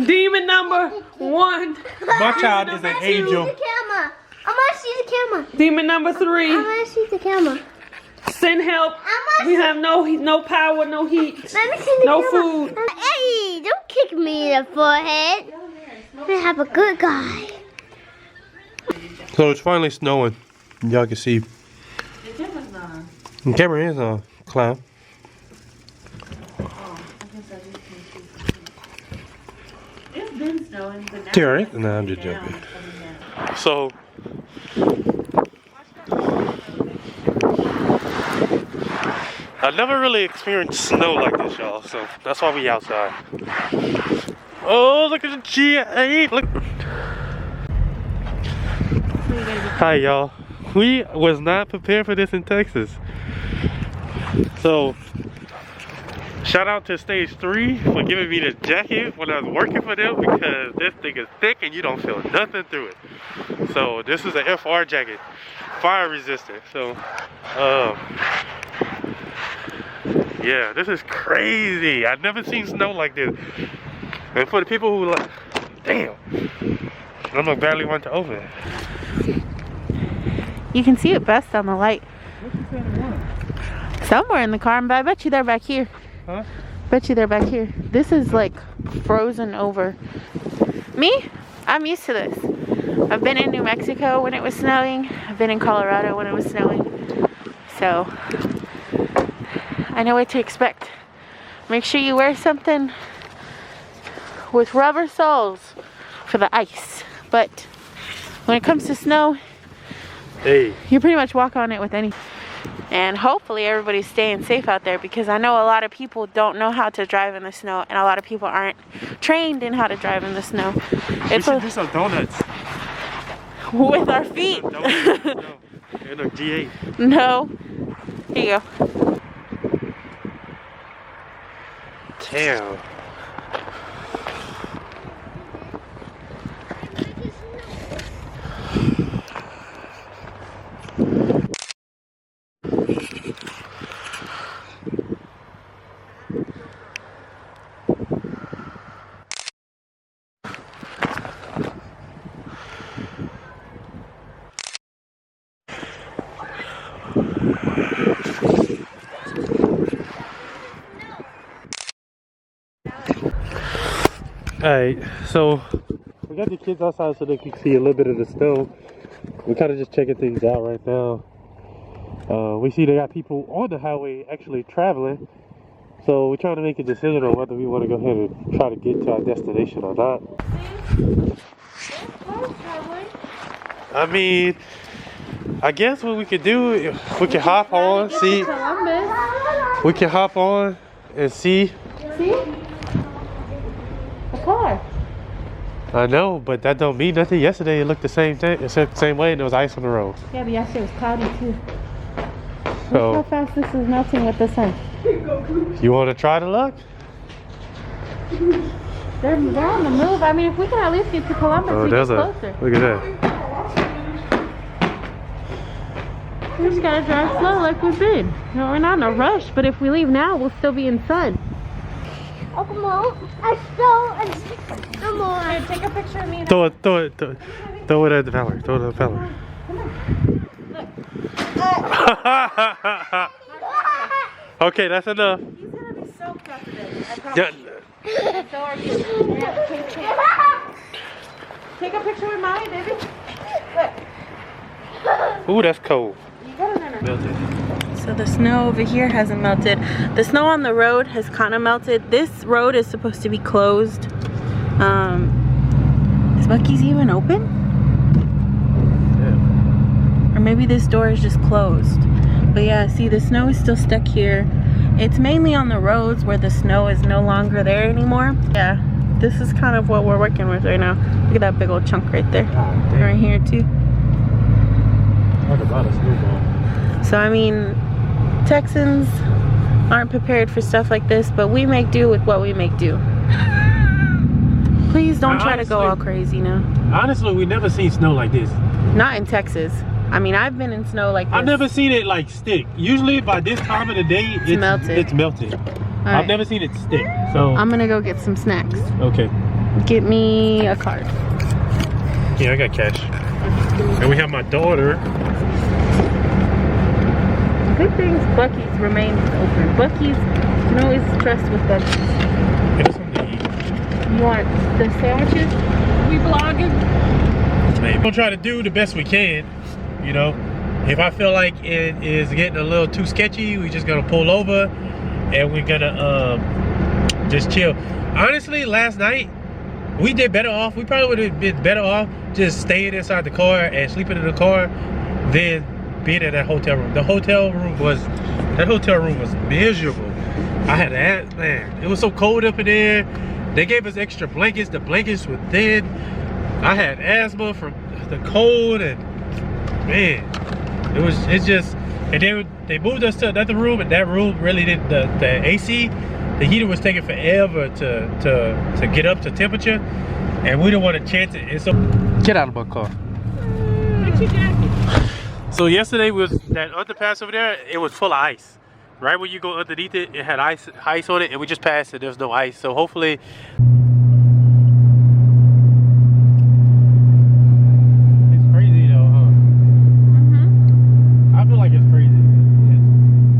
Demon number 1. My child is an angel. The camera. I want to see the camera. Demon number 3. I want to see the camera. Send help. We have no power, no heat, Let me see the no camera. food. Hey, don't kick me in the forehead. I have a good guy. So it's finally snowing. Y'all can see. The camera's on. The camera is on, clown. It's been snowing, but now Alright, no, I'm just joking. So I've never really experienced snow like this, y'all. So that's why we outside. Oh, look at the G8. Look. Hi, y'all. We was not prepared for this in Texas. So shout out to Stage 3 for giving me the jacket when I was working for them, because this thing is thick and you don't feel nothing through it. So this is an FR jacket, fire resistant. So yeah, this is crazy. I've never seen snow like this. And for the people who like, damn, I'm gonna barely want to open it. You can see it best on the light. Somewhere in the car, but I bet you they're back here. Huh? Bet you they're back here. This is like frozen over. Me? I'm used to this. I've been in New Mexico when it was snowing. I've been in Colorado when it was snowing. So I know what to expect. Make sure you wear something with rubber soles for the ice. But when it comes to snow, Hey. you pretty much walk on it with any. And hopefully everybody's staying safe out there, because I know a lot of people don't know how to drive in the snow, and a lot of people aren't trained in how to drive in the snow. We should do some donuts. With our feet. No, and a G8. No. Here you go. Damn. Alright, so we got the kids outside so they can see a little bit of the snow. We're kind of just checking things out right now. We see they got people on the highway actually traveling. So we're trying to make a decision on whether we want to go ahead and try to get to our destination or not. I mean, I guess what we could do, we can hop on, see. We can hop on and see. See? A car. I know, but that don't mean nothing. Yesterday it looked the same thing, same way, and there was ice on the road. Yeah, but yesterday was cloudy too. So, Look how fast this is melting with the sun. you want to try the luck? They're on the move. I mean, if we can at least get to Columbus, Oh, we get there's closer. look at that. We just gotta drive slow like we've been. No, we're not in a rush, but if we leave now, we'll still be in sun. Oh, come on. Come on. Here, take a picture of me. And Throw it at the feller. Throw it at the feller. Okay, that's enough. He's gonna be soaked after this. I Yeah. promise. So are you. Yeah, take a picture with mommy, baby. Look. Ooh, that's cold. You got it in her. So the snow over here hasn't melted. The snow on the road has kind of melted. This road is supposed to be closed. Is Buc-ee's even open? Yeah. Or maybe this door is just closed. But yeah, see, the snow is still stuck here. It's mainly on the roads where the snow is no longer there anymore. Yeah, this is kind of what we're working with right now. Look at that big old chunk right there. Oh, Right here too. Talk about a snowball. So I mean, Texans aren't prepared for stuff like this, but we make do with what we make do. Please don't try to go all crazy now. Honestly, we never seen snow like this. Not in Texas. I mean, I've been in snow like this. I've never seen it like stick. Usually by this time of the day, it's melted. It's melted. Right. I've never seen it stick. So I'm gonna go get some snacks. Okay. Get me a card. Yeah, I got cash. And we have my daughter. Good things Buc-ee's remains open. Buc-ee's, you can always trust with Buc-ee's. Get us something to eat. You want the sandwiches? We vlogging? Maybe. We'll try to do the best we can, you know. If I feel like it is getting a little too sketchy, we're just gonna pull over and we're gonna just chill. Honestly, last night we did better off. We probably would have been better off just staying inside the car and sleeping in the car than being in that hotel room. The hotel room was miserable. I had that, man. It was so cold up in there. They gave us extra blankets. The blankets were thin. I had asthma from the cold, and man, it's just. And they moved us to another room, and that room really didn't. The AC, the heater was taking forever to get up to temperature, and we didn't want to chance it. And so get out of my car. So yesterday was that underpass over there. It was full of ice. Right when you go underneath it, it had ice on it, and we just passed it. There's no ice. So hopefully. It's crazy though, huh? I feel like it's crazy.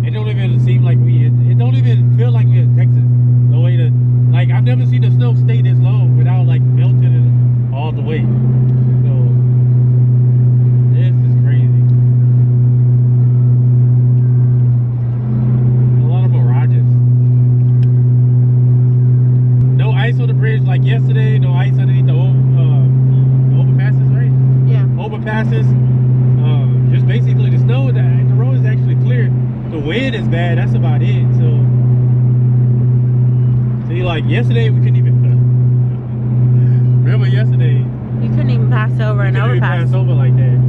It don't even seem like it don't even feel like we're in Texas. The way that, like, I've never seen the snow stay this long without like melting it all the way. So this is crazy. A lot of mirages. No ice on the bridge like yesterday. No ice underneath the overpasses, right? Yeah. Overpasses. Just basically the snow. The road is actually clear. The wind is bad. That's about it. So, see, like yesterday we couldn't even. Remember yesterday? You couldn't even pass over an overpass. Pass over like that.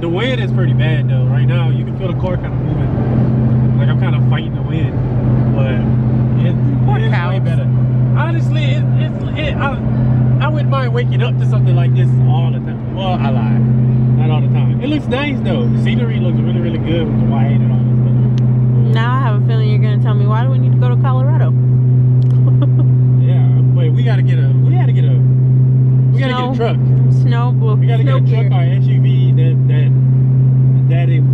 The wind is pretty bad though. Right now, you can feel the car kind of moving. Like I'm kind of fighting the wind, but it's way better. Honestly, I wouldn't mind waking up to something like this all the time. Well, I lied. Not all the time. It looks nice though. The scenery looks really, really good with the white and all that stuff. Now I have a feeling you're gonna tell me, why do we need to go to Colorado? Yeah, but we gotta get a truck. We gotta get a truck or SUV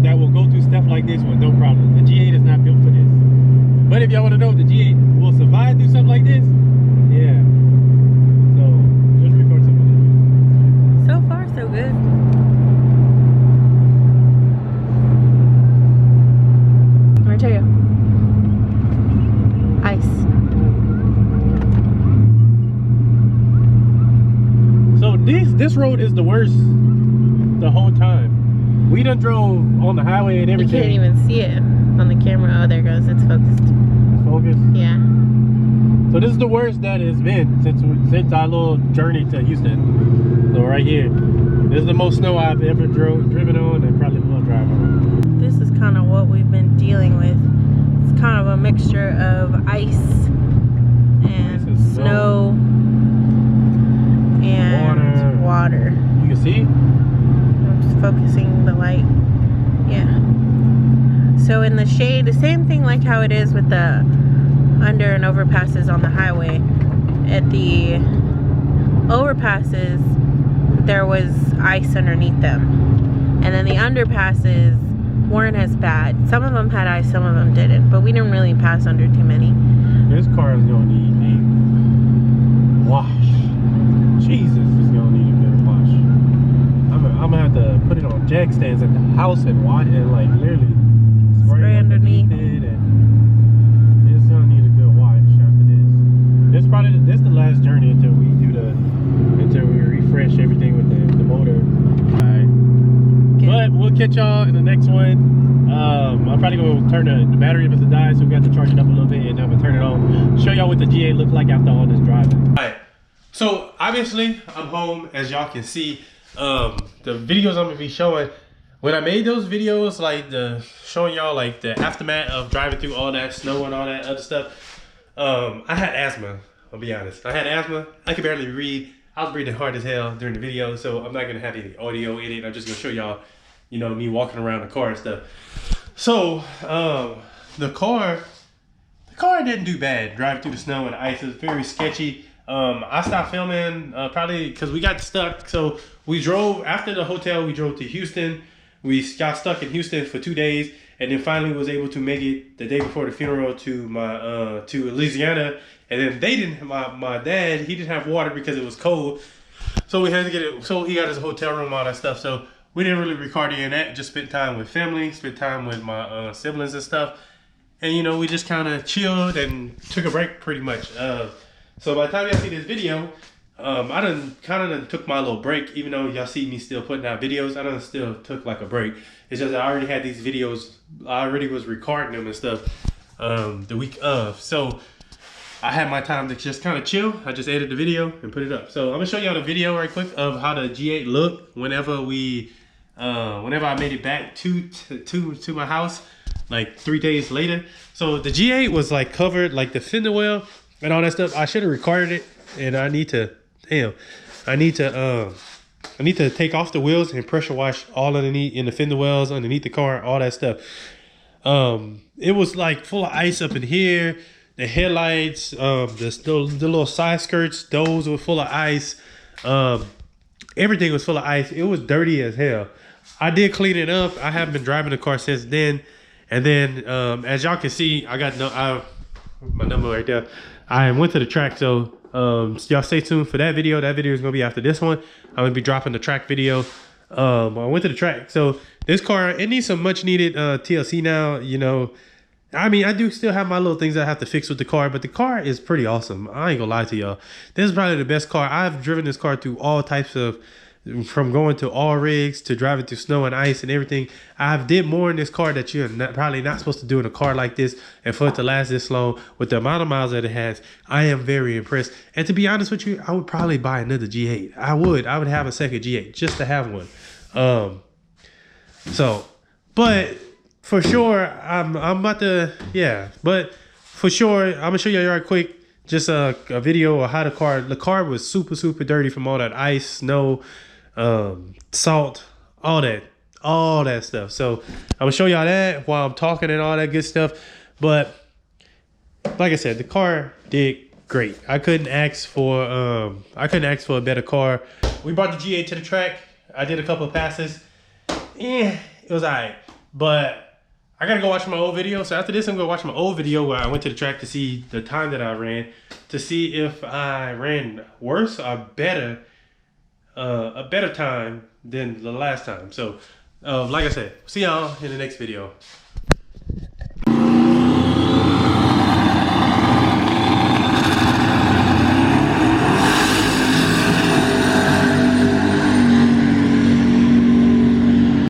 that will go through stuff like this with no problem. The G8 is not built for this. But if y'all want to know if the G8 will survive through something like this, yeah. So just record something. So far, so good. Let me tell you. Ice. So this road is the worst the whole time. We done drove on the highway and everything. You can't even see it on the camera. Oh, there it goes. It's focused. Focus? Yeah. So this is the worst that it's been since our little journey to Houston. So right here. This is the most snow I've ever driven on and probably will drive on. This is kind of what we've been dealing with. It's kind of a mixture of ice and snow and water. You can see? I'm just focusing the light. Yeah. So in the shade, the same thing like how it is with the under and overpasses on the highway. At the overpasses, there was ice underneath them. And then the underpasses weren't as bad. Some of them had ice, some of them didn't. But we didn't really pass under too many. This car is going to need a wash. Jesus, it's going to need a good wash. I'm going to have to put it on jack stands at the house and wash it, like literally spray underneath it. And it's going to need a good wash after this. This is the last journey until we refresh everything with the motor. Alright. Okay. But we'll catch y'all in the next one. I'm probably going to turn the battery must have died, so we got to charge it up a little bit, and I'm going to turn it on. Show y'all what the G8 looks like after all this driving. Alright. So obviously I'm home, as y'all can see. The videos I'm going to be showing when I made those videos, like showing y'all like the aftermath of driving through all that snow and all that other stuff, I had asthma. I'll be honest. I had asthma. I could barely breathe. I was breathing hard as hell during the video, so I'm not gonna have any audio in it. I'm just gonna show y'all, you know, me walking around the car and stuff. So the car didn't do bad driving through the snow and ice. It was very sketchy. I stopped filming probably because we got stuck. So we drove after the hotel. We drove to Houston. We got stuck in Houston for 2 days, and then finally was able to make it the day before the funeral to my to Louisiana. And then they didn't. My dad, he didn't have water because it was cold, so we had to get it. So he got his hotel room, all that stuff. So we didn't really record any of that. Just spent time with family, spent time with my siblings and stuff. And you know, we just kind of chilled and took a break pretty much. So by the time y'all see this video, I done kind of took my little break. Even though y'all see me still putting out videos, I done still took like a break. It's just I already had these videos. I already was recording them and stuff the week of. So I had my time to just kind of chill. I just edited the video and put it up. So I'm gonna show y'all the video right quick of how the G8 looked whenever I made it back to my house, like 3 days later. So the G8 was like covered, like the fender well and all that stuff. I should have recorded it, and I need to take off the wheels and pressure wash all underneath in the fender wells, underneath the car, all that stuff. It was like full of ice up in here. The headlights, the little side skirts, those were full of ice. Everything was full of ice. It was dirty as hell. I did clean it up. I haven't been driving the car since then. And then, as y'all can see, I got my number right there. I went to the track, so y'all stay tuned for that video. That video is gonna be after this one. I'm gonna be dropping the track video. I went to the track, so this car, it needs some much needed TLC now. You know, I mean, I do still have my little things I have to fix with the car, but the car is pretty awesome. I ain't gonna lie to y'all. This is probably the best car. I've driven this car through all types of, from going to all rigs to driving through snow and ice and everything. I've did more in this car that you're probably not supposed to do in a car like this, and for it to last this long with the amount of miles that it has, I am very impressed. And to be honest with you, I would probably buy another G8. I would have a second G8 just to have one. But for sure, I'm about to, yeah. But for sure, I'm gonna show you right quick, just a video of how the car was super, super dirty from all that ice, snow, salt, all that stuff. So I'm gonna show y'all that while I'm talking and all that good stuff. But like I said, the car did great. I couldn't ask for a better car. We brought the G8 to the track. I did a couple of passes. It was alright. But I gotta go watch my old video. So after this, I'm gonna watch my old video where I went to the track to see the time that I ran, to see if I ran worse or better, a better time than the last time. So like I said, see y'all in the next video.